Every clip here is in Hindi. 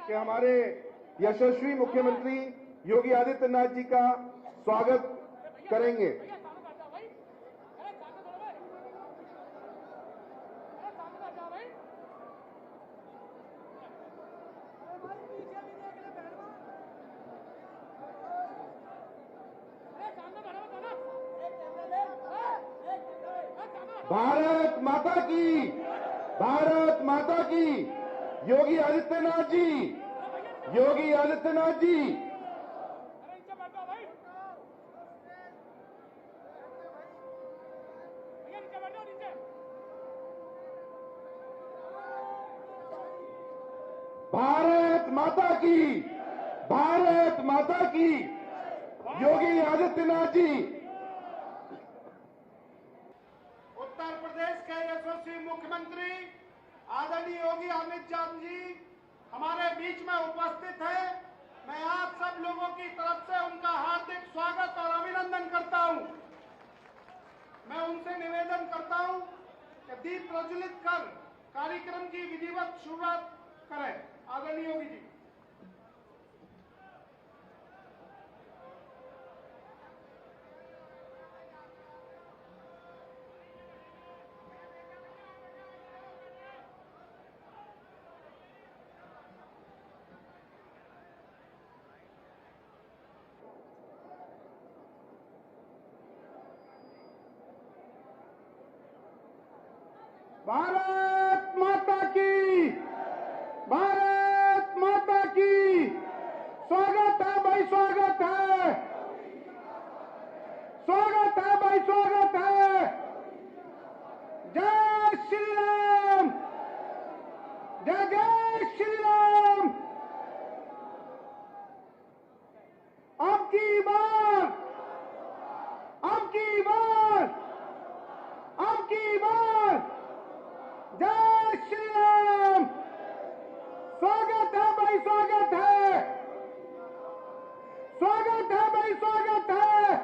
कि हमारे यशस्वी मुख्यमंत्री योगी आदित्यनाथ जी का स्वागत करेंगे। भारत माता की, भारत माता की। योगी आदित्यनाथ जी, योगी आदित्यनाथ जी। भारत माता की, भारत माता की। योगी आदित्यनाथ जी। उत्तर प्रदेश के यशस्वी मुख्यमंत्री आदरणीय योगी आदित्यनाथ जी हमारे बीच में उपस्थित हैं। मैं आप सब लोगों की तरफ से उनका हार्दिक स्वागत और अभिनंदन करता हूं। मैं उनसे निवेदन करता हूं कि दीप प्रज्वलित कर कार्यक्रम की विधिवत शुरुआत करें। आदरणीय योगी जी। भारत माता की, भारत माता की। स्वागत है भाई, स्वागत है, स्वागत है भाई, स्वागत है। जय श्री राम, जय जय श्री राम। अब की बार, अब की बार, अब की बार। जय श्री राम। स्वागत है भाई, स्वागत है, स्वागत है भाई, स्वागत है।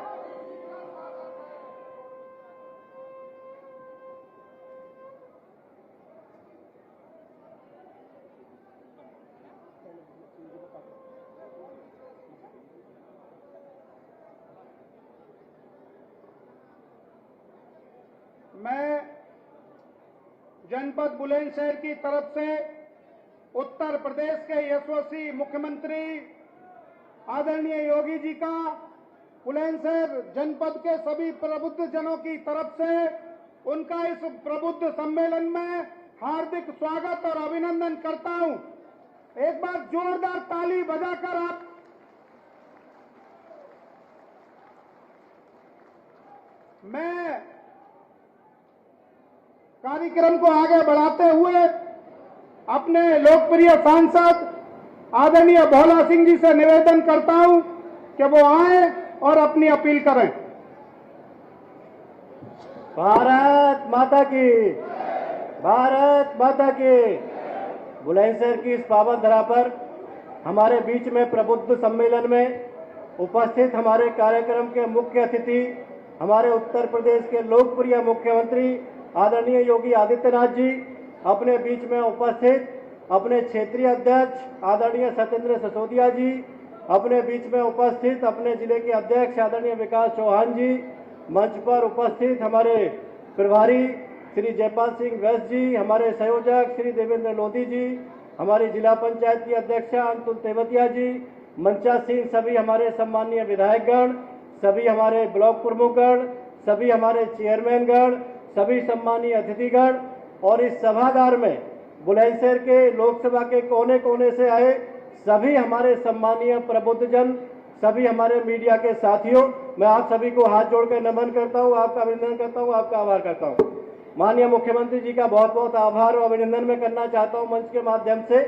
मैं जनपद बुलंदशहर की तरफ से उत्तर प्रदेश के यशस्वी मुख्यमंत्री आदरणीय योगी जी का बुलंदशहर जनपद के सभी प्रबुद्ध जनों की तरफ से उनका इस प्रबुद्ध सम्मेलन में हार्दिक स्वागत और अभिनंदन करता हूं। एक बार जोरदार ताली बजाकर आप मैं कार्यक्रम को आगे बढ़ाते हुए अपने लोकप्रिय सांसद आदरणीय भोला सिंह जी से निवेदन करता हूं कि वो आए और अपनी अपील करें। भारत माता की, भारत माता की। बुलंदशहर की इस पावन धरा पर हमारे बीच में प्रबुद्ध सम्मेलन में उपस्थित हमारे कार्यक्रम के मुख्य अतिथि हमारे उत्तर प्रदेश के लोकप्रिय मुख्यमंत्री आदरणीय योगी आदित्यनाथ जी, अपने बीच में उपस्थित अपने क्षेत्रीय अध्यक्ष आदरणीय सत्येंद्र सिसोदिया जी, अपने बीच में उपस्थित अपने जिले के अध्यक्ष आदरणीय विकास चौहान जी, मंच पर उपस्थित हमारे प्रभारी श्री जयपाल सिंह वैश्य जी, हमारे संयोजक श्री देवेंद्र लोधी जी, हमारी जिला पंचायत की अध्यक्षा अंतुल तेवतिया जी, मंचासीन सभी हमारे सम्मानीय विधायकगण, सभी हमारे ब्लॉक प्रमुखगण, सभी हमारे चेयरमैनगण, सभी सम्मानीय अतिथिगण और इस सभागार में बुलंदशहर के लोकसभा के कोने कोने से आए सभी हमारे सम्मानीय प्रबुद्धजन, सभी हमारे मीडिया के साथियों, मैं आप सभी को हाथ जोड़कर नमन करता हूं, आपका अभिनंदन करता हूं, आपका आभार करता हूं। माननीय मुख्यमंत्री जी का बहुत बहुत आभार और अभिनंदन मैं करना चाहता हूं मंच के माध्यम से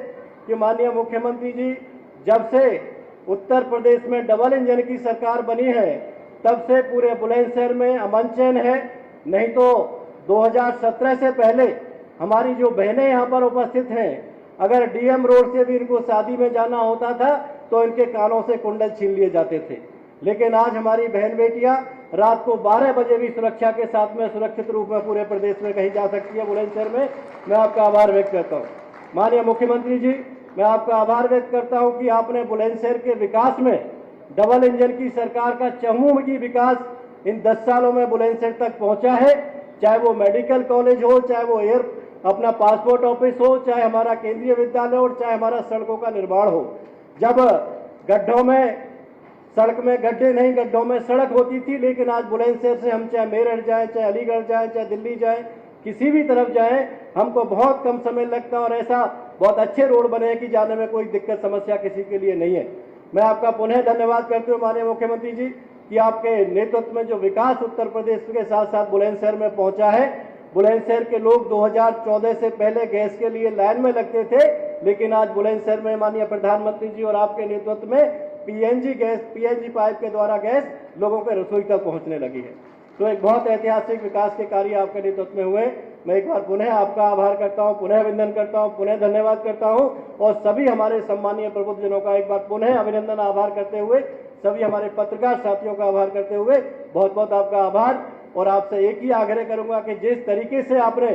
कि माननीय मुख्यमंत्री जी जब से उत्तर प्रदेश में डबल इंजन की सरकार बनी है तब से पूरे बुलंदशहर में अमन चैन है। नहीं तो 2017 से पहले हमारी जो बहनें यहाँ पर उपस्थित हैं, अगर डीएम रोड से भी इनको शादी में जाना होता था तो इनके कानों से कुंडल छीन लिए जाते थे। लेकिन आज हमारी बहन बेटियां रात को 12 बजे भी सुरक्षा के साथ में सुरक्षित रूप में पूरे प्रदेश में कहीं जा सकती है। बुलंदशहर में मैं आपका आभार व्यक्त करता हूँ। माननीय मुख्यमंत्री जी, मैं आपका आभार व्यक्त करता हूं कि आपने बुलंदशहर के विकास में डबल इंजन की सरकार का चहुमुखी विकास इन 10 सालों में बुलंदशहर तक पहुंचा है। चाहे वो मेडिकल कॉलेज हो, चाहे वो अपना पासपोर्ट ऑफिस हो, चाहे हमारा केंद्रीय विद्यालय हो, चाहे हमारा सड़कों का निर्माण हो। जब गड्ढों में सड़क में गड्ढे नहीं, गड्ढों में सड़क होती थी, लेकिन आज बुलंदशहर से हम चाहे मेरठ जाएं, चाहे अलीगढ़ जाएं, चाहे दिल्ली जाएं, किसी भी तरफ जाएं, हमको बहुत कम समय लगता है और ऐसा बहुत अच्छे रोड बने हैं कि जाने में कोई दिक्कत समस्या किसी के लिए नहीं है। मैं आपका पुनः धन्यवाद करते हुए माननीय मुख्यमंत्री जी कि आपके नेतृत्व में जो विकास उत्तर प्रदेश के साथ साथ बुलंदशहर में पहुंचा है। बुलंदशहर के लोग 2014 से पहले गैस के लिए लाइन में लगते थे, लेकिन आज बुलंदशहर में माननीय प्रधानमंत्री जी और आपके नेतृत्व में पीएनजी पाइप के द्वारा गैस लोगों के रसोई तक पहुंचने लगी है। तो एक बहुत ऐतिहासिक विकास के कार्य आपके नेतृत्व में हुए। मैं एक बार पुनः आपका आभार करता हूं, पुनः अभिनंदन करता हूं, पुनः धन्यवाद करता हूं और सभी हमारे सम्मानीय प्रबुद्धजनों का एक बार पुनः अभिनंदन आभार करते हुए, सभी हमारे पत्रकार साथियों का आभार करते हुए बहुत बहुत आपका आभार। और आपसे एक ही आग्रह करूंगा कि जिस तरीके से आपने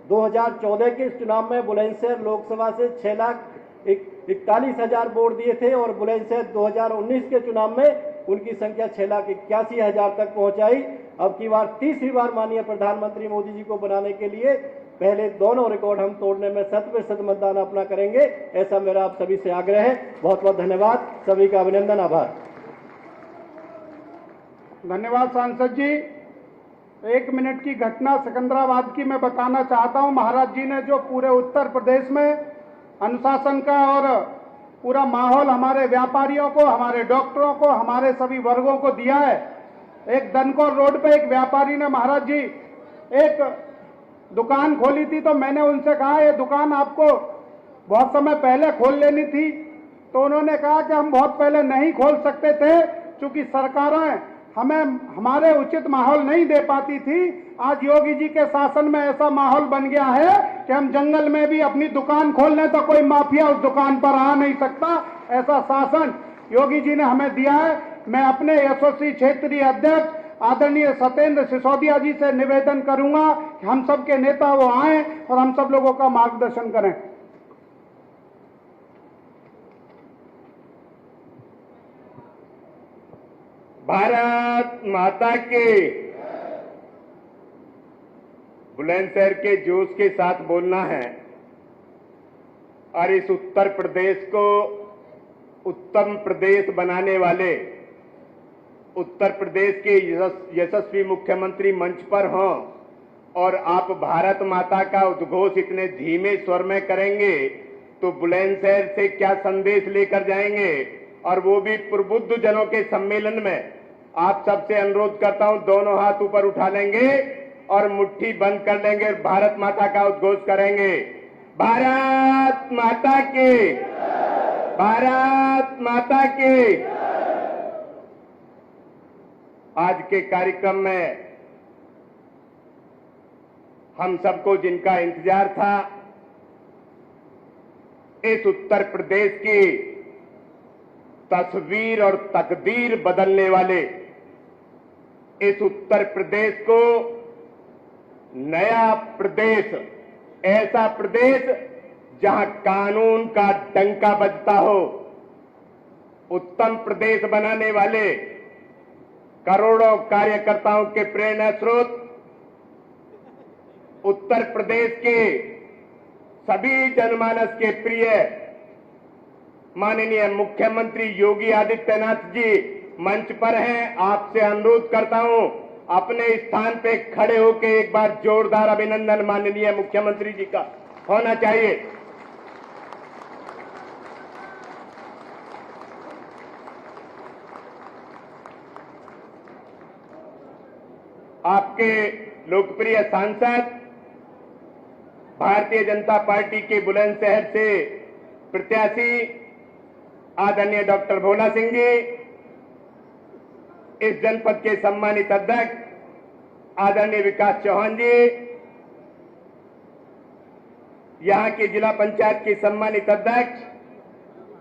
2014 के चुनाव में बुलंदशहर लोकसभा से 6,41,000 वोट दिए थे और बुलंदशहर 2019 के चुनाव में उनकी संख्या 6,81,000 तक पहुंचाई। अब की बार तीसरी बार माननीय प्रधानमंत्री मोदी जी को बनाने के लिए पहले दोनों रिकॉर्ड हम तोड़ने में 100% मतदान अपना करेंगे, ऐसा मेरा आप सभी से आग्रह है। बहुत बहुत धन्यवाद, सभी का अभिनंदन, आभार। धन्यवाद सांसद जी। 1 मिनट की घटना सिकंदराबाद की मैं बताना चाहता हूं। महाराज जी ने जो पूरे उत्तर प्रदेश में अनुशासन का और पूरा माहौल हमारे व्यापारियों को, हमारे डॉक्टरों को, हमारे सभी वर्गों को दिया है। एक दनकौर रोड पे एक व्यापारी ने महाराज जी एक दुकान खोली थी, तो मैंने उनसे कहा ये दुकान आपको बहुत समय पहले खोल लेनी थी। तो उन्होंने कहा कि हम बहुत पहले नहीं खोल सकते थे क्योंकि सरकारें हमें हमारे उचित माहौल नहीं दे पाती थी। आज योगी जी के शासन में ऐसा माहौल बन गया है कि हम जंगल में भी अपनी दुकान खोल लें तो कोई माफिया उस दुकान पर आ नहीं सकता। ऐसा शासन योगी जी ने हमें दिया है। मैं अपने एसओसी क्षेत्रीय अध्यक्ष आदरणीय सत्येंद्र सिसोदिया जी से निवेदन करूंगा कि हम सबके नेता वो आए और हम सब लोगों का मार्गदर्शन करें। भारत माता के। बुलंदशहर के जोश के साथ बोलना है और इस उत्तर प्रदेश को उत्तम प्रदेश बनाने वाले उत्तर प्रदेश के यशस्वी मुख्यमंत्री मंच पर हों और आप भारत माता का उद्घोष इतने धीमे स्वर में करेंगे तो बुलंदशहर से क्या संदेश लेकर जाएंगे। और वो भी प्रबुद्ध जनों के सम्मेलन में। आप सबसे अनुरोध करता हूं, दोनों हाथ ऊपर उठा लेंगे और मुट्ठी बंद कर लेंगे और भारत माता का उद्घोष करेंगे। भारत माता की, भारत माता की। आज के कार्यक्रम में हम सबको जिनका इंतजार था, इस उत्तर प्रदेश की तस्वीर और तकदीर बदलने वाले, इस उत्तर प्रदेश को नया प्रदेश, ऐसा प्रदेश जहां कानून का डंका बजता हो, उत्तम प्रदेश बनाने वाले करोड़ों कार्यकर्ताओं के प्रेरणा स्रोत, उत्तर प्रदेश के सभी जनमानस के प्रिय माननीय मुख्यमंत्री योगी आदित्यनाथ जी मंच पर हैं। आपसे अनुरोध करता हूं, अपने स्थान पे खड़े होकर एक बार जोरदार अभिनंदन माननीय मुख्यमंत्री जी का होना चाहिए। आपके लोकप्रिय सांसद भारतीय जनता पार्टी के बुलंदशहर से प्रत्याशी आदरणीय डॉक्टर भोला सिंह जी, इस जनपद के सम्मानित अध्यक्ष आदरणीय विकास चौहान जी, यहां की जिला पंचायत की सम्मानित अध्यक्ष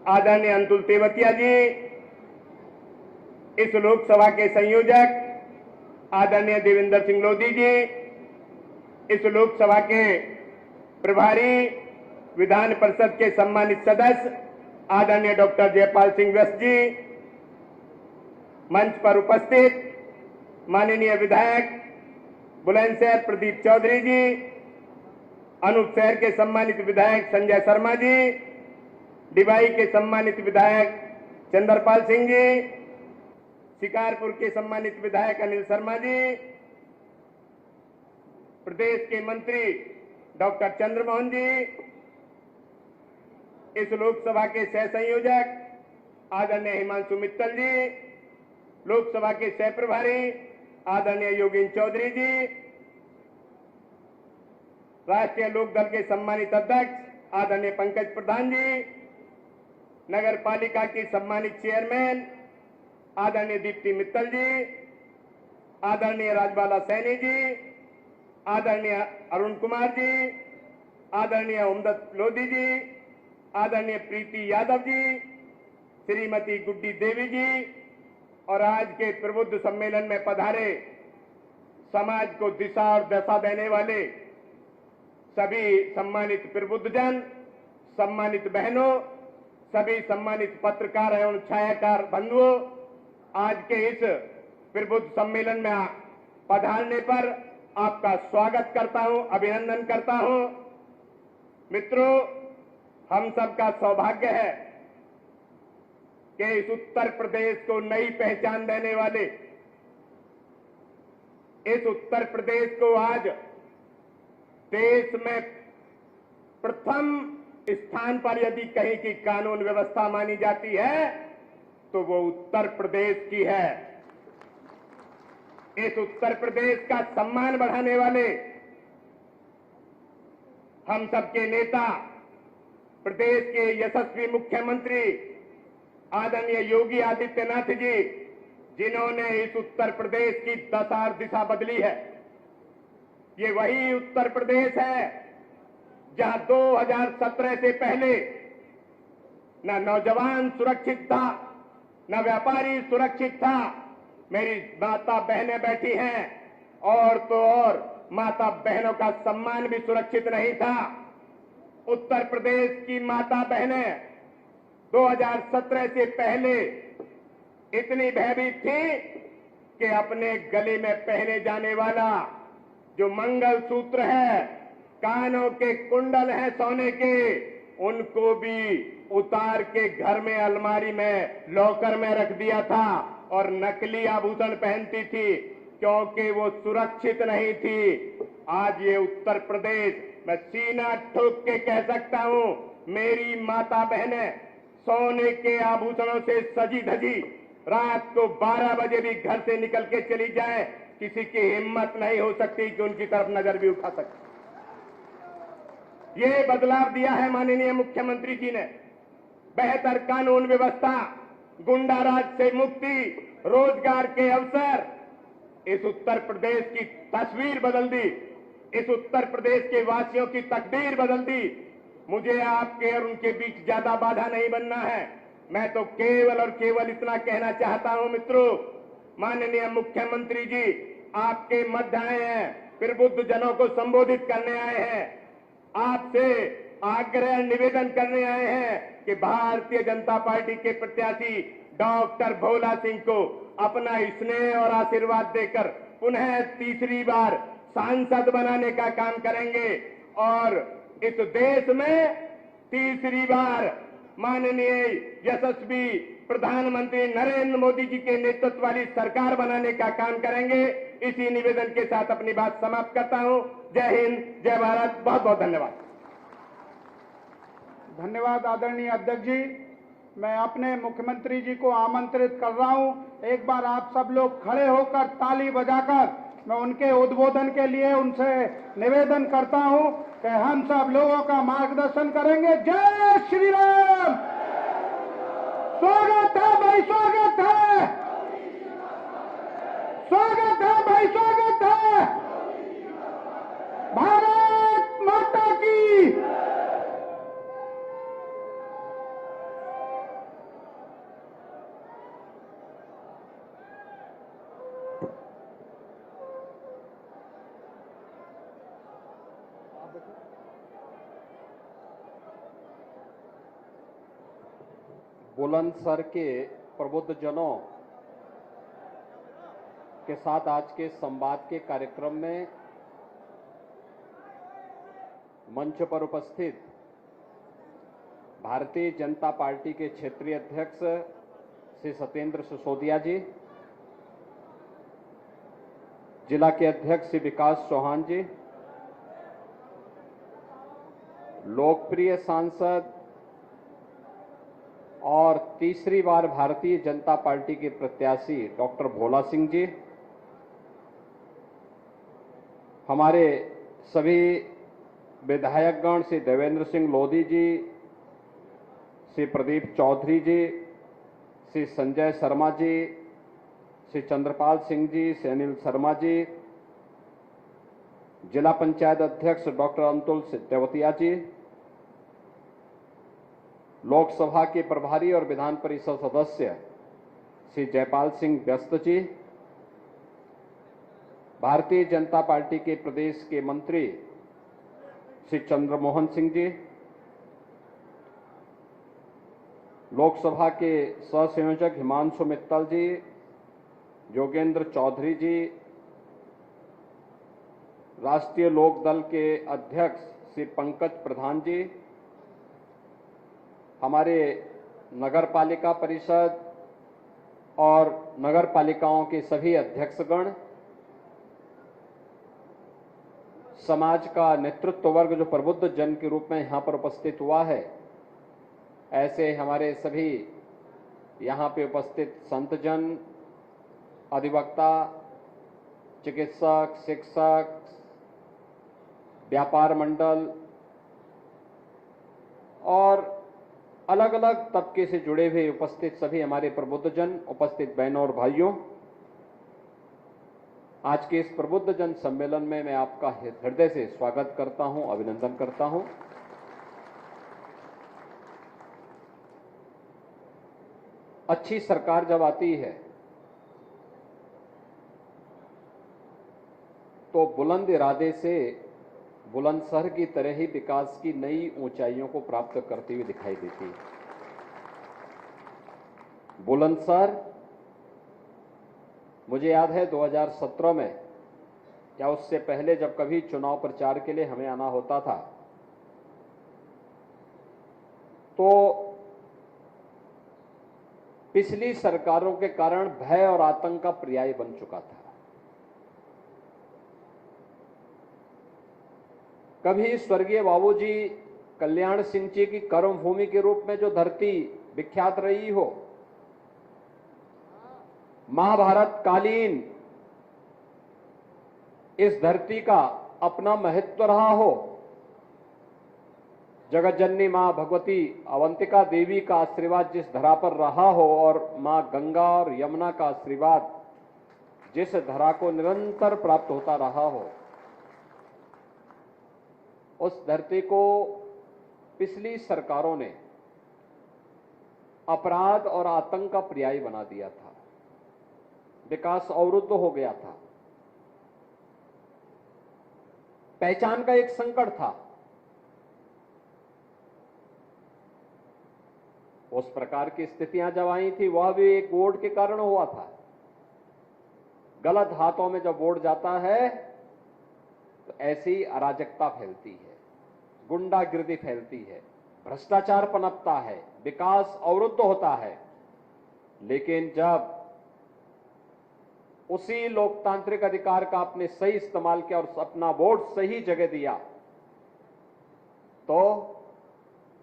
आदरणीय अंतुल तेवतिया जी, इस लोकसभा के संयोजक आदरणीय देवेंद्र सिंह लोधी जी, इस लोकसभा के प्रभारी विधान परिषद के सम्मानित सदस्य आदरणीय डॉक्टर जयपाल सिंह व्यस्त जी, मंच पर उपस्थित माननीय विधायक बुलंदशहर प्रदीप चौधरी जी, अनूप शहर के सम्मानित विधायक संजय शर्मा जी, डिबाई के सम्मानित विधायक चंद्रपाल सिंह जी, शिकारपुर के सम्मानित विधायक अनिल शर्मा जी, प्रदेश के मंत्री डॉक्टर चंद्रमोहन जी, इस लोकसभा के सह संयोजक आदरणीय हिमांशु मित्तल जी, लोकसभा के सह प्रभारी आदरणीय योगेंद्र चौधरी जी, राष्ट्रीय लोकदल के सम्मानित अध्यक्ष आदरणीय पंकज प्रधान जी, नगर पालिका की सम्मानित चेयरमैन आदरणीय दीप्ति मित्तल जी, आदरणीय राजबाला सैनी जी, आदरणीय अरुण कुमार जी, आदरणीय ओमदत्त लोधी जी, आदरणीय प्रीति यादव जी, श्रीमती गुड्डी देवी जी और आज के प्रबुद्ध सम्मेलन में पधारे समाज को दिशा और दशा देने वाले सभी सम्मानित प्रबुद्धजन, सम्मानित बहनों, सभी सम्मानित पत्रकार एवं छायाकार बंधुओं, आज के इस प्रबुद्ध सम्मेलन में पधारने पर आपका स्वागत करता हूं, अभिनंदन करता हूं। मित्रों, हम सबका सौभाग्य है कि इस उत्तर प्रदेश को नई पहचान देने वाले इस उत्तर प्रदेश को आज देश में प्रथम स्थान पर यदि कहीं की कानून व्यवस्था मानी जाती है तो वो उत्तर प्रदेश की है। इस उत्तर प्रदेश का सम्मान बढ़ाने वाले हम सबके नेता, प्रदेश के यशस्वी मुख्यमंत्री आदरणीय योगी आदित्यनाथ जी, जिन्होंने इस उत्तर प्रदेश की दशा और दिशा बदली है। ये वही उत्तर प्रदेश है जहां 2017 से पहले न नौजवान सुरक्षित था, न व्यापारी सुरक्षित था। मेरी माता बहनें बैठी हैं, और तो और माता बहनों का सम्मान भी सुरक्षित नहीं था। उत्तर प्रदेश की माता बहनें 2017 से पहले इतनी भयभीत थी कि अपने गले में पहने जाने वाला जो मंगलसूत्र है, कानों के कुंडल हैं सोने के, उनको भी उतार के घर में अलमारी में लॉकर में रख दिया था और नकली आभूषण पहनती थी क्योंकि वो सुरक्षित नहीं थी। आज ये उत्तर प्रदेश, मैं सीना ठोक के कह सकता हूं, मेरी माता बहनें सोने के आभूषणों से सजी धजी रात को 12 बजे भी घर से निकल के चली जाए, किसी की हिम्मत नहीं हो सकती कि उनकी तरफ नजर भी उठा सके। ये बदलाव दिया है माननीय मुख्यमंत्री जी ने। बेहतर कानून व्यवस्था, गुंडाराज से मुक्ति, रोजगार के अवसर, इस उत्तर प्रदेश की तस्वीर बदल दी, इस उत्तर प्रदेश के वासियों की तकदीर बदल दी। मुझे आपके और उनके बीच ज्यादा बाधा नहीं बनना है। मैं तो केवल और केवल इतना कहना चाहता हूं मित्रों, माननीय मुख्यमंत्री जी आपके मध्य आए हैं, प्रबुद्ध जनों को संबोधित करने आए हैं, आपसे आग्रह निवेदन करने आए हैं कि भारतीय जनता पार्टी के प्रत्याशी डॉक्टर भोला सिंह को अपना स्नेह और आशीर्वाद देकर पुनः तीसरी बार सांसद बनाने का काम करेंगे और इस देश में तीसरी बार माननीय यशस्वी प्रधानमंत्री नरेंद्र मोदी जी के नेतृत्व वाली सरकार बनाने का काम करेंगे। इसी निवेदन के साथ अपनी बात समाप्त करता हूं। जय हिंद, जय भारत। बहुत बहुत धन्यवाद। धन्यवाद आदरणीय अध्यक्ष जी। मैं अपने मुख्यमंत्री जी को आमंत्रित कर रहा हूं, एक बार आप सब लोग खड़े होकर ताली बजाकर मैं उनके उद्बोधन के लिए उनसे निवेदन करता हूं कि हम सब लोगों का मार्गदर्शन करेंगे। जय श्री राम। स्वागत है भाई, स्वागत है, स्वागत है भाई, स्वागत है। भारत माता की। बुलंदशहर के प्रबुद्ध जनों के साथ आज के संवाद के कार्यक्रम में मंच पर उपस्थित भारतीय जनता पार्टी के क्षेत्रीय अध्यक्ष श्री सत्येंद्र सिसोदिया जी, जिला के अध्यक्ष श्री विकास चौहान जी, लोकप्रिय सांसद और तीसरी बार भारतीय जनता पार्टी के प्रत्याशी डॉक्टर भोला सिंह जी, हमारे सभी विधायकगण श्री देवेंद्र सिंह लोधी जी, श्री प्रदीप चौधरी जी, श्री संजय शर्मा जी, श्री चंद्रपाल सिंह जी, श्री अनिल शर्मा जी, जिला पंचायत अध्यक्ष डॉक्टर अंतुल तेवतिया जी, लोकसभा के प्रभारी और विधान परिषद सदस्य श्री जयपाल सिंह व्यस्त जी, भारतीय जनता पार्टी के प्रदेश के मंत्री श्री चंद्रमोहन सिंह जी, लोकसभा के सहसंयोजक हिमांशु मित्तल जी, योगेंद्र चौधरी जी, राष्ट्रीय लोक दल के अध्यक्ष श्री पंकज प्रधान जी, हमारे नगर पालिका परिषद और नगर पालिकाओं के सभी अध्यक्षगण, समाज का नेतृत्व वर्ग जो प्रबुद्ध जन के रूप में यहां पर उपस्थित हुआ है, ऐसे हमारे सभी यहां पे उपस्थित संतजन, अधिवक्ता, चिकित्सक, शिक्षक, व्यापार मंडल और अलग अलग तबके से जुड़े हुए उपस्थित सभी हमारे प्रबुद्ध जन, उपस्थित बहनों और भाइयों, आज के इस प्रबुद्ध जन सम्मेलन में मैं आपका हृदय से स्वागत करता हूं, अभिनंदन करता हूं। अच्छी सरकार जब आती है तो बुलंद इरादे से बुलंदशहर की तरह ही विकास की नई ऊंचाइयों को प्राप्त करती हुई दिखाई देती है। बुलंदशहर, मुझे याद है 2017 में या उससे पहले जब कभी चुनाव प्रचार के लिए हमें आना होता था तो पिछली सरकारों के कारण भय और आतंक का पर्याय बन चुका था। कभी स्वर्गीय बाबूजी कल्याण सिंह जी की कर्मभूमि के रूप में जो धरती विख्यात रही हो, महाभारत कालीन इस धरती का अपना महत्व रहा हो, जगत जननी मां भगवती अवंतिका देवी का आशीर्वाद जिस धरा पर रहा हो और मां गंगा और यमुना का आशीर्वाद जिस धरा को निरंतर प्राप्त होता रहा हो, उस धरती को पिछली सरकारों ने अपराध और आतंक का पर्याय बना दिया था। विकास अवरुद्ध हो गया था, पहचान का एक संकट था। उस प्रकार की स्थितियां जब आई थी वह भी एक वोट के कारण हुआ था। गलत हाथों में जब वोट जाता है तो ऐसी अराजकता फैलती है, गुंडागिर्दी फैलती है, भ्रष्टाचार पनपता है, विकास अवरुद्ध होता है। लेकिन जब उसी लोकतांत्रिक अधिकार का आपने सही इस्तेमाल किया और अपना वोट सही जगह दिया तो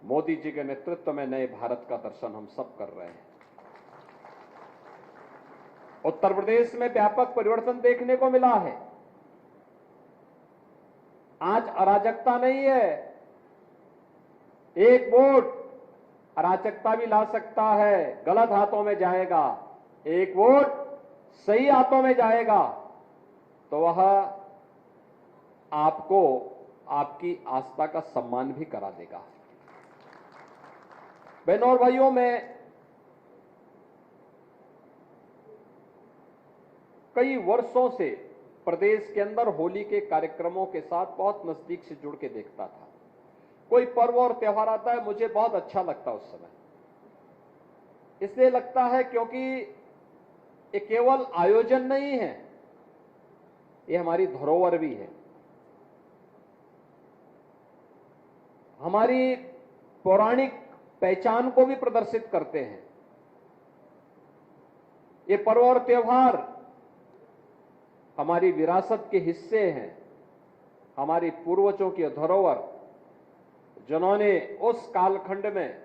मोदी जी के नेतृत्व में नए भारत का दर्शन हम सब कर रहे हैं। उत्तर प्रदेश में व्यापक परिवर्तन देखने को मिला है। आज अराजकता नहीं है, एक वोट अराजकता भी ला सकता है, गलत हाथों में जाएगा। एक वोट सही हाथों में जाएगा तो वह आपको आपकी आस्था का सम्मान भी करा देगा। बहनों और भाइयों, मैं कई वर्षों से प्रदेश के अंदर होली के कार्यक्रमों के साथ बहुत नजदीक से जुड़ के देखता था। कोई पर्व और त्योहार आता है, मुझे बहुत अच्छा लगता उस समय। इसलिए लगता है क्योंकि ये केवल आयोजन नहीं है, ये हमारी धरोहर भी है, हमारी पौराणिक पहचान को भी प्रदर्शित करते हैं। ये पर्व और त्योहार हमारी विरासत के हिस्से हैं, हमारी पूर्वजों की धरोहर, जिन्होंने उस कालखंड में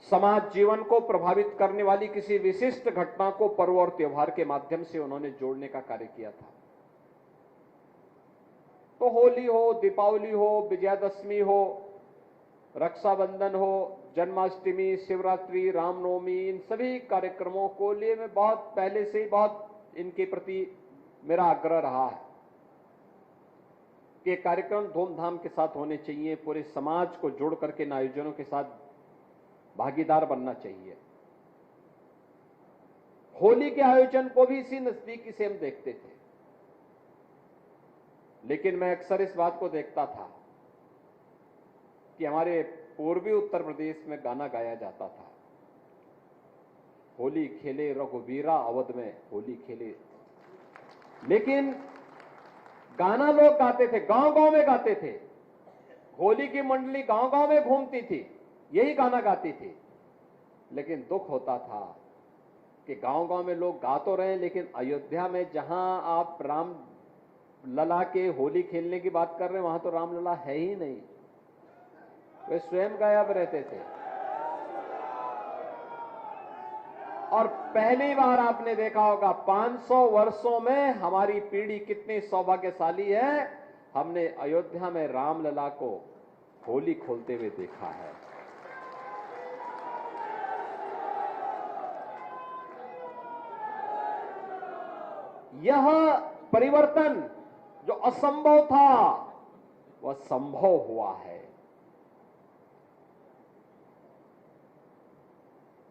समाज जीवन को प्रभावित करने वाली किसी विशिष्ट घटना को पर्व और त्योहार के माध्यम से उन्होंने जोड़ने का कार्य किया था। तो होली हो, दीपावली हो, विजयादशमी हो, रक्षाबंधन हो, जन्माष्टमी, शिवरात्रि, रामनवमी, इन सभी कार्यक्रमों को लिए मैं बहुत पहले से ही बहुत इनके प्रति मेरा आग्रह रहा है कि कार्यक्रम धूमधाम के साथ होने चाहिए, पूरे समाज को जोड़ करके इन आयोजनों के साथ भागीदार बनना चाहिए। होली के आयोजन को भी इसी नजदीकी से हम देखते थे, लेकिन मैं अक्सर इस बात को देखता था कि हमारे पूर्वी उत्तर प्रदेश में गाना गाया जाता था, होली खेले रघुवीरा अवध में होली खेले, लेकिन गाना लोग गाते थे, गांव गांव में गाते थे, होली की मंडली गांव गांव में घूमती थी, यही गाना गाती थी, लेकिन दुख होता था कि गांव गांव में लोग गा तो रहे हैं, लेकिन अयोध्या में जहां आप राम लला के होली खेलने की बात कर रहे हैं, वहां तो राम लला है ही नहीं, वे स्वयं गायब रहते थे। और पहली बार आपने देखा होगा 500 वर्षों में हमारी पीढ़ी कितनी सौभाग्यशाली है, हमने अयोध्या में रामलला को होली खोलते हुए देखा है। यह परिवर्तन जो असंभव था वह संभव हुआ है।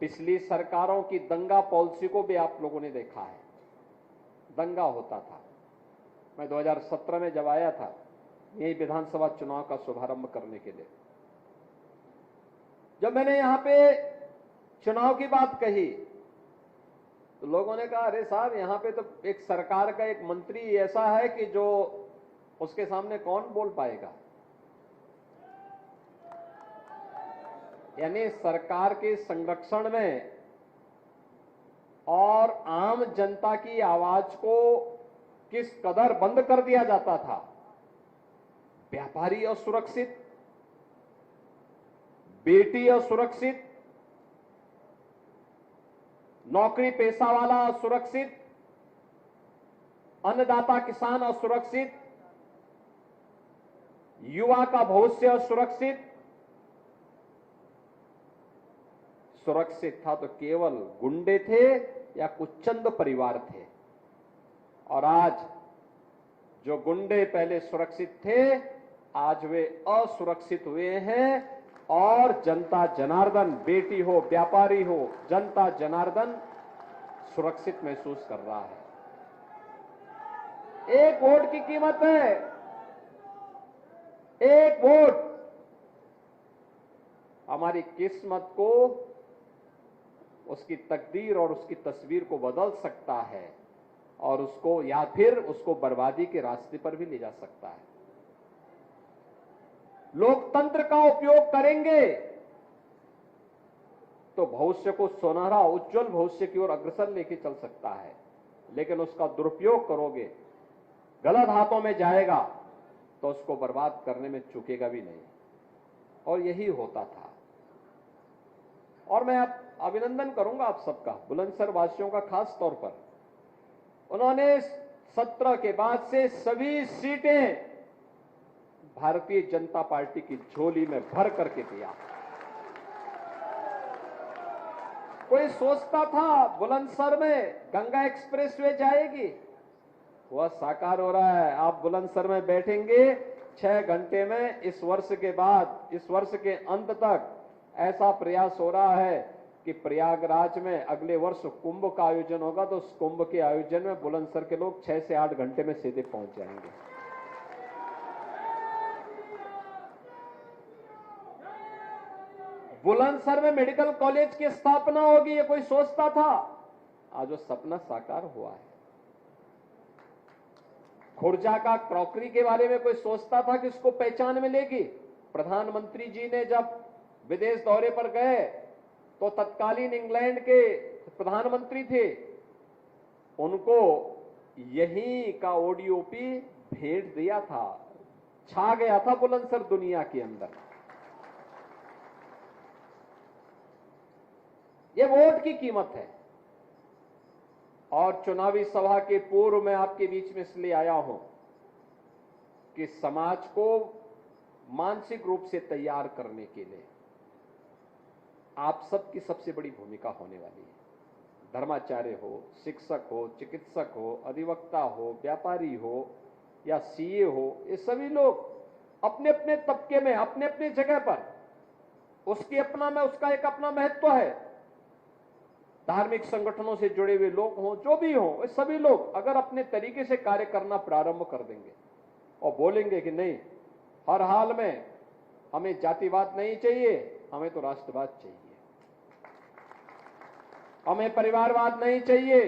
पिछली सरकारों की दंगा पॉलिसी को भी आप लोगों ने देखा है, दंगा होता था। मैं 2017 में जब आया था यही विधानसभा चुनाव का शुभारंभ करने के लिए, जब मैंने यहां पे चुनाव की बात कही तो लोगों ने कहा, अरे साहब यहां पे तो एक सरकार का एक मंत्री ऐसा है कि जो उसके सामने कौन बोल पाएगा। यानी सरकार के संरक्षण में और आम जनता की आवाज को किस कदर बंद कर दिया जाता था। व्यापारी असुरक्षित, बेटी असुरक्षित, नौकरी पेशा वाला असुरक्षित, अन्नदाता किसान असुरक्षित, युवा का भविष्य असुरक्षित। सुरक्षित था तो केवल गुंडे थे या कुछ चंद परिवार थे, और आज जो गुंडे पहले सुरक्षित थे आज वे असुरक्षित हुए हैं, और जनता जनार्दन, बेटी हो व्यापारी हो, जनता जनार्दन सुरक्षित महसूस कर रहा है। एक वोट की कीमत है, एक वोट हमारी किस्मत को, उसकी तकदीर और उसकी तस्वीर को बदल सकता है, और उसको या फिर उसको बर्बादी के रास्ते पर भी ले जा सकता है। लोकतंत्र का उपयोग करेंगे तो भविष्य को सुनहरा उज्जवल भविष्य की ओर अग्रसर लेके चल सकता है, लेकिन उसका दुरुपयोग करोगे, गलत हाथों में जाएगा तो उसको बर्बाद करने में चूकेगा भी नहीं। और यही होता था। और मैं अब अभिनंदन करूंगा आप सबका, बुलंदशहर वासियों का खास तौर पर। उन्होंने सत्र के बाद से सभी सीटें भारतीय जनता पार्टी की झोली में भर करके दिया। कोई सोचता था बुलंदशहर में गंगा एक्सप्रेसवे जाएगी, वह साकार हो रहा है। आप बुलंदशहर में बैठेंगे 6 घंटे में। इस वर्ष के बाद, इस वर्ष के अंत तक ऐसा प्रयास हो रहा है कि प्रयागराज में अगले वर्ष कुंभ का आयोजन होगा, तो उस कुंभ के आयोजन में बुलंदशहर के लोग 6 से 8 घंटे में सीधे पहुंच जाएंगे। बुलंदशहर में मेडिकल कॉलेज की स्थापना होगी, ये कोई सोचता था? आज वो सपना साकार हुआ है। खुर्जा का क्रॉकरी के बारे में कोई सोचता था कि उसको पहचान मिलेगी? प्रधानमंत्री जी ने जब विदेश दौरे पर गए तो तत्कालीन इंग्लैंड के प्रधानमंत्री थे, उनको यही का ओडीओपी भेंट दिया था। छा गया था बुलंदशहर दुनिया के अंदर। ये वोट की कीमत है। और चुनावी सभा के पूर्व में आपके बीच में इसलिए आया हूं कि समाज को मानसिक रूप से तैयार करने के लिए आप सबकी सबसे बड़ी भूमिका होने वाली है। धर्माचार्य हो, शिक्षक हो, चिकित्सक हो, अधिवक्ता हो, व्यापारी हो या सीए हो, ये सभी लोग अपने अपने तबके में, अपने अपने जगह पर उसका एक अपना महत्व है। धार्मिक संगठनों से जुड़े हुए लोग हों, जो भी हों, वे सभी लोग अगर अपने तरीके से कार्य करना प्रारंभ कर देंगे और बोलेंगे कि नहीं, हर हाल में हमें जातिवाद नहीं चाहिए, हमें तो राष्ट्रवाद चाहिए, हमें परिवारवाद नहीं चाहिए,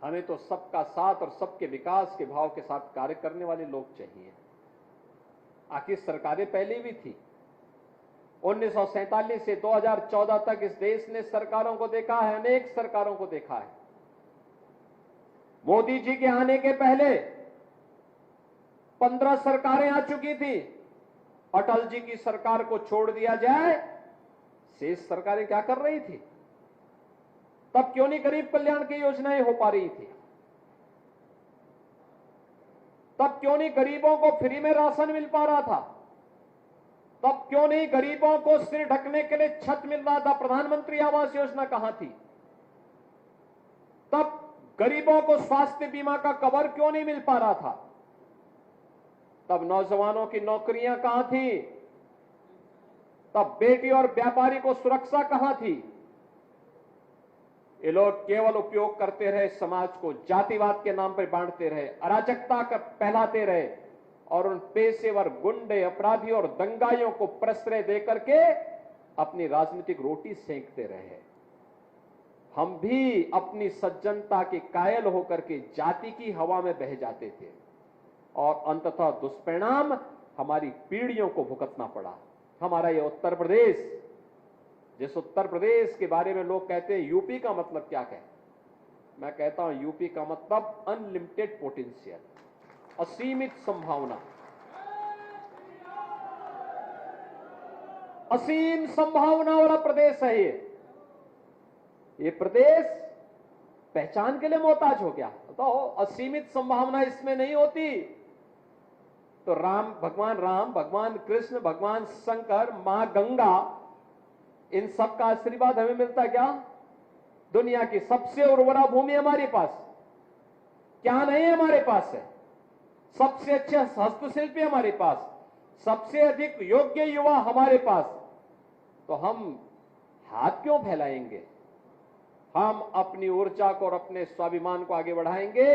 हमें तो सबका साथ और सबके विकास के भाव के साथ कार्य करने वाले लोग चाहिए। आखिर सरकारें पहले भी थी। 1947 से 2014 तक इस देश ने सरकारों को देखा है, अनेक सरकारों को देखा है। मोदी जी के आने के पहले 15 सरकारें आ चुकी थी। अटल जी की सरकार को छोड़ दिया जाए, शेष सरकारें क्या कर रही थी? तब क्यों नहीं गरीब कल्याण की योजनाएं हो पा रही थी? तब क्यों नहीं गरीबों को फ्री में राशन मिल पा रहा था? तब क्यों नहीं गरीबों को सिर ढकने के लिए छत मिल रहा था? प्रधानमंत्री आवास योजना कहां थी? तब गरीबों को स्वास्थ्य बीमा का कवर क्यों नहीं मिल पा रहा था? तब नौजवानों की नौकरियां कहां थी? तब बेटी और व्यापारी को सुरक्षा कहां थी? ये लोग केवल उपयोग करते रहे, समाज को जातिवाद के नाम पर बांटते रहे, अराजकता कर फैलाते रहे और उन पेशेवर गुंडे, अपराधी और दंगाइयों को प्रश्रय देकर के अपनी राजनीतिक रोटी सेंकते रहे। हम भी अपनी सज्जनता के कायल होकर के जाति की हवा में बह जाते थे और अंततः दुष्परिणाम हमारी पीढ़ियों को भुगतना पड़ा। हमारा ये उत्तर प्रदेश, जिस उत्तर प्रदेश के बारे में लोग कहते हैं यूपी का मतलब क्या है, मैं कहता हूं यूपी का मतलब अनलिमिटेड पोटेंशियल, असीमित संभावना, असीम संभावना वाला प्रदेश है ये प्रदेश पहचान के लिए मोहताज हो गया। तो असीमित संभावना इसमें नहीं होती तो भगवान राम, भगवान कृष्ण, भगवान शंकर, मां गंगा, इन सब का आशीर्वाद हमें मिलता क्या? दुनिया की सबसे उर्वरा भूमि हमारे पास क्या नहीं हमारे पास है? सबसे अच्छे हस्तशिल्पी हमारे पास, सबसे अधिक योग्य युवा हमारे पास। तो हम हाथ क्यों फैलाएंगे? हम अपनी ऊर्जा को और अपने स्वाभिमान को आगे बढ़ाएंगे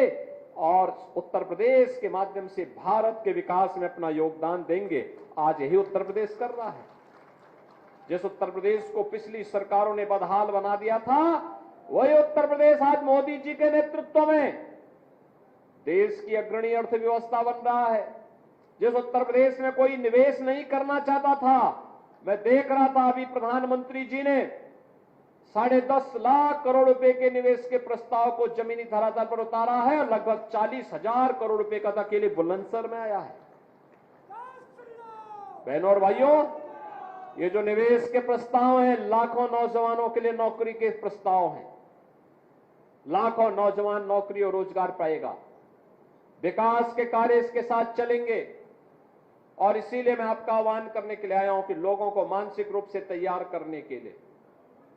और उत्तर प्रदेश के माध्यम से भारत के विकास में अपना योगदान देंगे। आज यही उत्तर प्रदेश कर रहा है। जिस उत्तर प्रदेश को पिछली सरकारों ने बदहाल बना दिया था, वही उत्तर प्रदेश आज मोदी जी के नेतृत्व में देश की अग्रणी अर्थव्यवस्था बन रहा है। जिस उत्तर प्रदेश में कोई निवेश नहीं करना चाहता था, मैं देख रहा था अभी प्रधानमंत्री जी ने 10.5 लाख करोड़ रुपए के निवेश के प्रस्ताव को जमीनी धरातल पर उतारा है और लगभग 40,000 करोड़ रुपए का अकेले बुलंदशहर में आया है। बहनों और भाइयों, ये जो निवेश के प्रस्ताव हैं, लाखों नौजवानों के लिए नौकरी के प्रस्ताव हैं। लाखों नौजवान नौकरी और रोजगार पाएगा। विकास के कार्य इसके साथ चलेंगे और इसीलिए मैं आपका आह्वान करने के लिए आया हूं कि लोगों को मानसिक रूप से तैयार करने के लिए।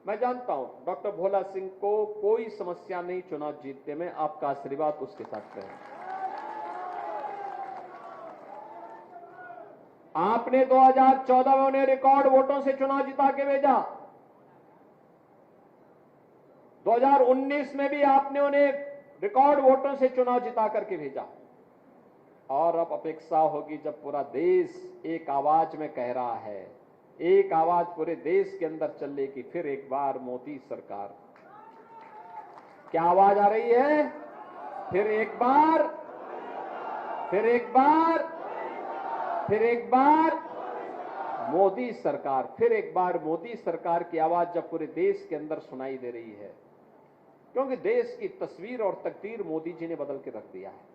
मैं जानता हूं डॉक्टर भोला सिंह को कोई समस्या नहीं चुनाव जीतने में, आपका आशीर्वाद उसके साथ रहे। आपने 2014 में उन्हें रिकॉर्ड वोटों से चुनाव जिता के भेजा। 2019 में भी आपने उन्हें रिकॉर्ड वोटों से चुनाव जिता करके भेजा और अब अपेक्षा होगी जब पूरा देश एक आवाज में कह रहा है एक आवाज पूरे देश के अंदर चलेगी, फिर एक बार मोदी सरकार। क्या आवाज आ रही है? फिर एक बार, फिर एक बार, फिर एक बार मोदी सरकार। फिर एक बार मोदी सरकार की आवाज जब पूरे देश के अंदर सुनाई दे रही है, क्योंकि देश की तस्वीर और तकदीर मोदी जी ने बदल के रख दिया है।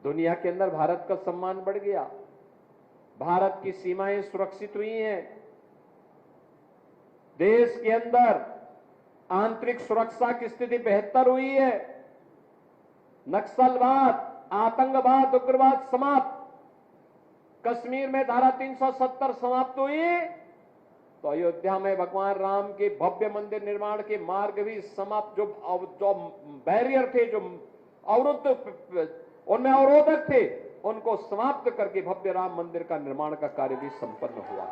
दुनिया के अंदर भारत का सम्मान बढ़ गया, भारत की सीमाएं सुरक्षित हुई हैं, देश के अंदर आंतरिक सुरक्षा की स्थिति बेहतर हुई है, नक्सलवाद, आतंकवाद, उग्रवाद समाप्त, कश्मीर में धारा 370 समाप्त हुई, तो अयोध्या में भगवान राम के भव्य मंदिर निर्माण के मार्ग भी समाप्त, जो बैरियर थे, जो अवरुद्ध, उनमें अवरोधक थे, उनको समाप्त करके भव्य राम मंदिर का निर्माण का कार्य भी संपन्न हुआ।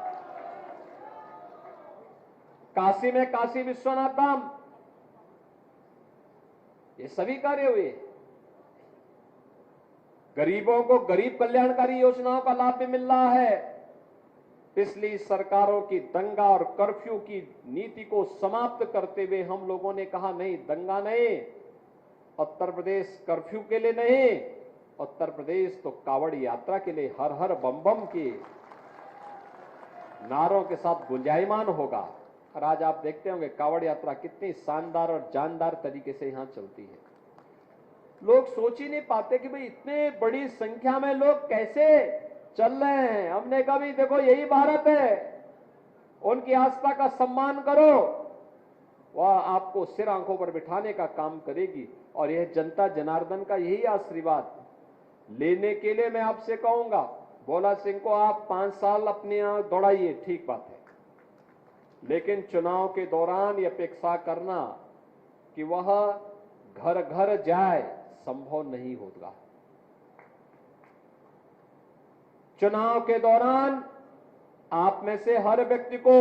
काशी में काशी विश्वनाथ धाम, ये सभी कार्य हुए। गरीबों को गरीब कल्याणकारी योजनाओं का लाभ भी मिल रहा है। पिछली सरकारों की दंगा और कर्फ्यू की नीति को समाप्त करते हुए हम लोगों ने कहा नहीं, दंगा नहीं, उत्तर प्रदेश कर्फ्यू के लिए नहीं, उत्तर प्रदेश तो कावड़ यात्रा के लिए हर हर बम बम के नारों के साथ गुंजायमान होगा। और आज आप देखते होंगे कावड़ यात्रा कितनी शानदार और जानदार तरीके से यहां चलती है। लोग सोच ही नहीं पाते कि भाई इतने बड़ी संख्या में लोग कैसे चल रहे हैं। हमने कहा भी देखो यही भारत है, उनकी आस्था का सम्मान करो, वह आपको सिर आंखों पर बिठाने का काम करेगी। और यह जनता जनार्दन का यही आशीर्वाद लेने के लिए मैं आपसे कहूंगा, भोला सिंह को आप 5 साल अपने यहां दौड़ाइए, ठीक बात है, लेकिन चुनाव के दौरान यह अपेक्षा करना कि वह घर घर जाए, संभव नहीं होगा। चुनाव के दौरान आप में से हर व्यक्ति को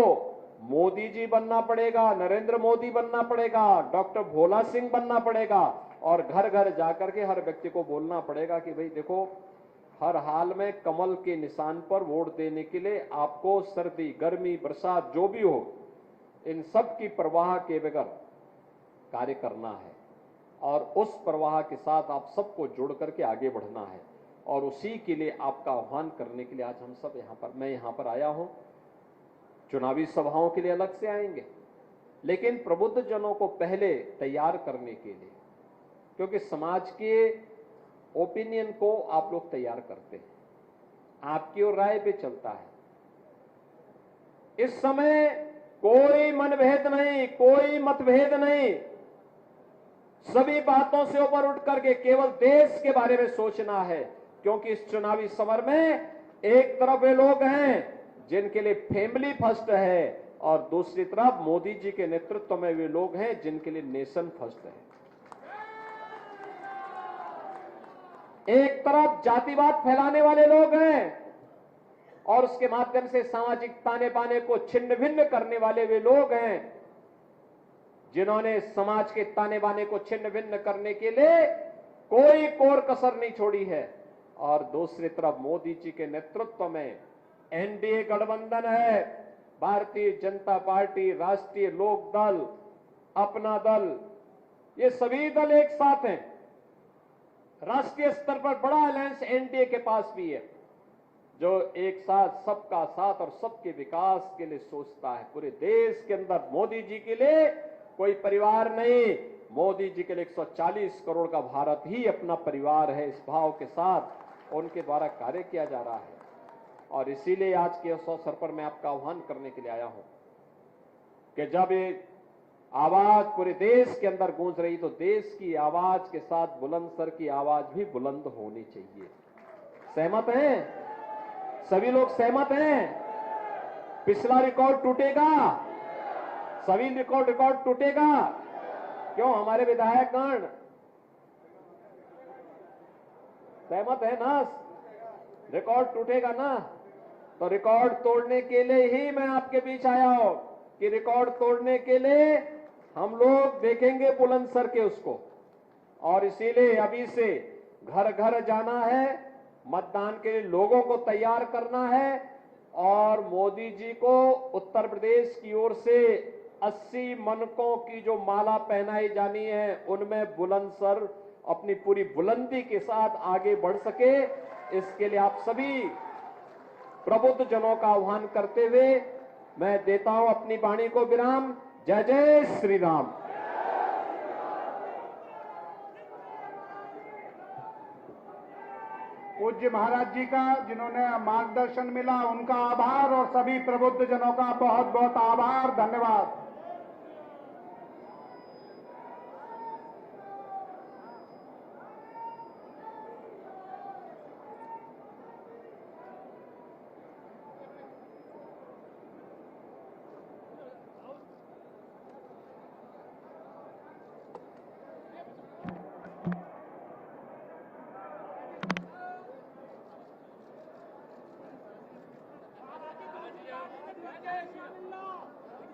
मोदी जी बनना पड़ेगा, नरेंद्र मोदी बनना पड़ेगा, डॉक्टर भोला सिंह बनना पड़ेगा, और घर घर जाकर के हर व्यक्ति को बोलना पड़ेगा कि भाई देखो, हर हाल में कमल के निशान पर वोट देने के लिए आपको सर्दी, गर्मी, बरसात जो भी हो, इन सब की परवाह के बगैर कार्य करना है। और उस परवाह के साथ आप सबको जोड़ करके आगे बढ़ना है। और उसी के लिए आपका आह्वान करने के लिए आज हम सब मैं यहां पर आया हूं। चुनावी सभाओं के लिए अलग से आएंगे, लेकिन प्रबुद्ध जनों को पहले तैयार करने के लिए, क्योंकि समाज के ओपिनियन को आप लोग तैयार करते हैं, आपकी और राय पे चलता है। इस समय कोई मनभेद नहीं, कोई मतभेद नहीं, सभी बातों से ऊपर उठ करके केवल देश के बारे में सोचना है। क्योंकि इस चुनावी समर में एक तरफ वे लोग हैं जिनके लिए फैमिली फर्स्ट है, और दूसरी तरफ मोदी जी के नेतृत्व में वे लोग हैं जिनके लिए नेशन फर्स्ट है। एक तरफ जातिवाद फैलाने वाले लोग हैं, और उसके माध्यम से सामाजिक ताने बाने को छिन्न भिन्न करने वाले वे लोग हैं जिन्होंने समाज के ताने बाने को छिन्न भिन्न करने के लिए कोई कोर कसर नहीं छोड़ी है। और दूसरी तरफ मोदी जी के नेतृत्व में एनडीए गठबंधन है, भारतीय जनता पार्टी, राष्ट्रीय लोक दल, अपना दल, ये सभी दल एक साथ हैं। राष्ट्रीय स्तर पर बड़ा अलायंस एनडीए के पास भी है, जो एक साथ सबका साथ और सबके विकास के लिए सोचता है। पूरे देश के अंदर मोदी जी के लिए कोई परिवार नहीं, मोदी जी के लिए 140 करोड़ का भारत ही अपना परिवार है। इस भाव के साथ उनके द्वारा कार्य किया जा रहा है। और इसीलिए आज के इस अवसर पर मैं आपका आह्वान करने के लिए आया हूं कि जब ये आवाज पूरे देश के अंदर गूंज रही, तो देश की आवाज के साथ बुलंदशहर की आवाज भी बुलंद होनी चाहिए। सहमत हैं? सभी लोग सहमत हैं? पिछला रिकॉर्ड टूटेगा, सभी रिकॉर्ड टूटेगा। क्यों? हमारे विधायकगण सहमत है ना? रिकॉर्ड टूटेगा ना? तो रिकॉर्ड तोड़ने के लिए ही मैं आपके बीच आया हूं कि रिकॉर्ड तोड़ने के लिए हम लोग देखेंगे बुलंदशहर के उसको। और इसीलिए अभी से घर घर जाना है, मतदान के लिए लोगों को तैयार करना है, और मोदी जी को उत्तर प्रदेश की ओर से 80 मनकों की जो माला पहनाई जानी है, उनमें बुलंदसर अपनी पूरी बुलंदी के साथ आगे बढ़ सके, इसके लिए आप सभी प्रबुद्ध जनों का आह्वान करते हुए मैं देता हूं अपनी वाणी को विराम। जय जय श्री राम। पूज्य महाराज जी का जिन्होंने मार्गदर्शन मिला, उनका आभार और सभी प्रबुद्ध जनों का बहुत बहुत आभार, धन्यवाद।